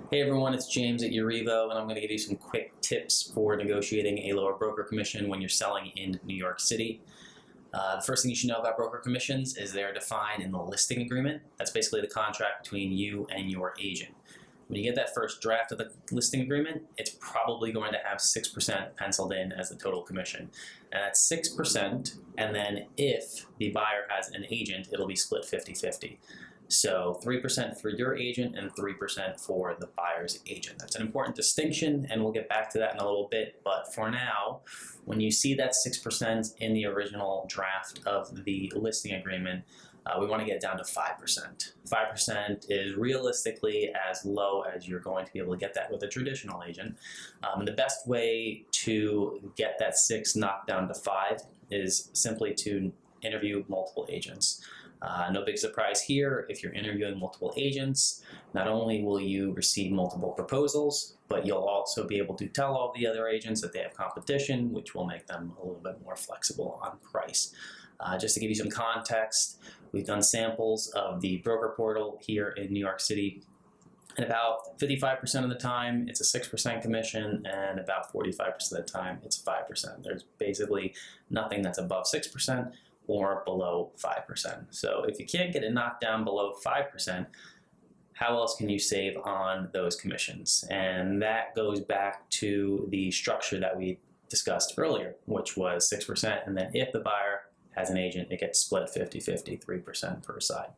Hey everyone, it's James at Urivo, and I'm going to give you some quick tips for negotiating a lower broker commission when you're selling in New York City. The first thing you should know about broker commissions is they're defined in the listing agreement. That's basically the contract between you and your agent. When you get that first draft of the listing agreement, it's probably going to have 6% penciled in as the total commission. And that's 6%, and then if the buyer has an agent, it'll be split 50-50. So 3% for your agent and 3% for the buyer's agent. That's an important distinction, and we'll get back to that in a little bit. But for now, when you see that 6% in the original draft of the listing agreement, we want to get it down to 5%. 5% is realistically as low as you're going to be able to get that with a traditional agent. And the best way to get that 6 knocked down to 5 is simply to interview multiple agents. No big surprise here. If you're interviewing multiple agents, not only will you receive multiple proposals, but you'll also be able to tell all the other agents that they have competition, which will make them a little bit more flexible on price. Just to give you some context, we've done samples of the broker portal here in New York City, and about 55% of the time it's a 6% commission, and about 45% of the time it's 5%. There's basically nothing that's above 6% or below 5%. So if you can't get it knocked down below 5%, how else can you save on those commissions? And that goes back to the structure that we discussed earlier, which was 6%, and then if the buyer has an agent, it gets split 50-50, 3% per side.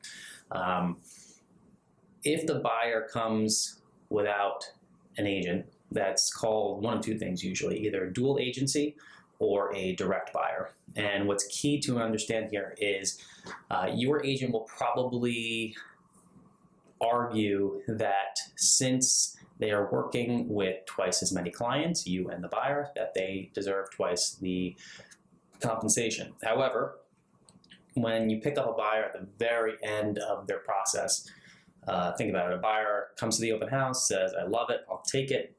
If the buyer comes without an agent, that's called one of two things usually, either a dual agency or a direct buyer. And what's key to understand here is your agent will probably argue that since they are working with twice as many clients, you and the buyer, that they deserve twice the compensation. However, when you pick up a buyer at the very end of their process, think about it. A buyer comes to the open house, says, I love it, I'll take it,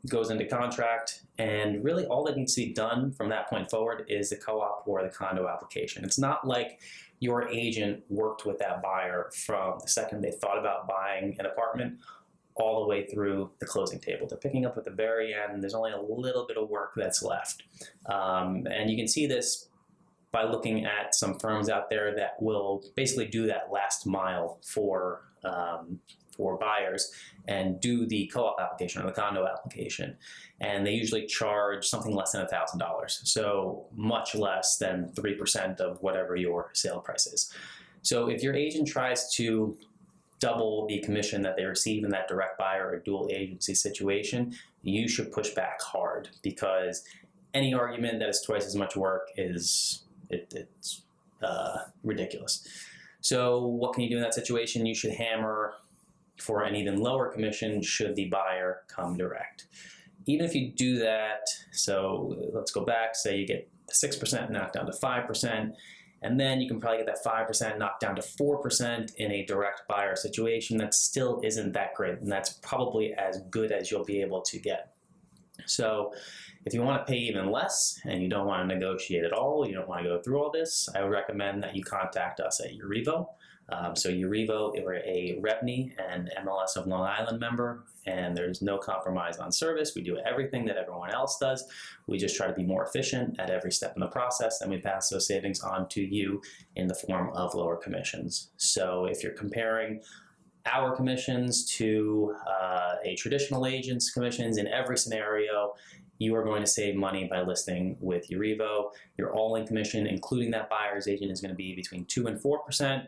goes into contract, and really all that needs to be done from that point forward is the co-op or the condo application. It's not like your agent worked with that buyer from the second they thought about buying an apartment all the way through the closing table. They're picking up at the very end. There's only a little bit of work that's left. And you can see this by looking at some firms out there that will basically do that last mile for buyers and do the co-op application or the condo application. And they usually charge something less than $1,000. So much less than 3% of whatever your sale price is. So if your agent tries to double the commission that they receive in that direct buyer or dual agency situation, you should push back hard, because any argument that it's twice as much work is ridiculous. So what can you do in that situation? You should hammer for an even lower commission should the buyer come direct. Even if you do that, so let's go back, say you get 6% knocked down to 5%, and then you can probably get that 5% knocked down to 4% in a direct buyer situation. That still isn't that great, and that's probably as good as you'll be able to get. So if you want to pay even less and you don't want to negotiate at all, you don't want to go through all this, I would recommend that you contact us at Urivo. So Urivo, we're a REBNY and MLS of Long Island member, and there's no compromise on service. We do everything that everyone else does. We just try to be more efficient at every step in the process, and we pass those savings on to you in the form of lower commissions. So if you're comparing our commissions to a traditional agent's commissions, in every scenario, you are going to save money by listing with Urivo. Your all-in commission, including that buyer's agent, is going to be between 2 and 4%,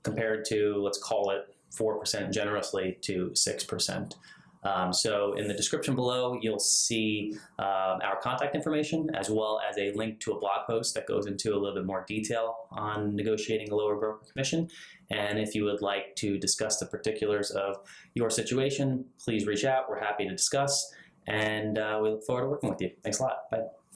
compared to, let's call it 4% generously, to 6%. So in the description below, you'll see our contact information, as well as a link to a blog post that goes into a little bit more detail on negotiating a lower broker commission. And if you would like to discuss the particulars of your situation, please reach out. We're happy to discuss, and we look forward to working with you. Thanks a lot. Bye.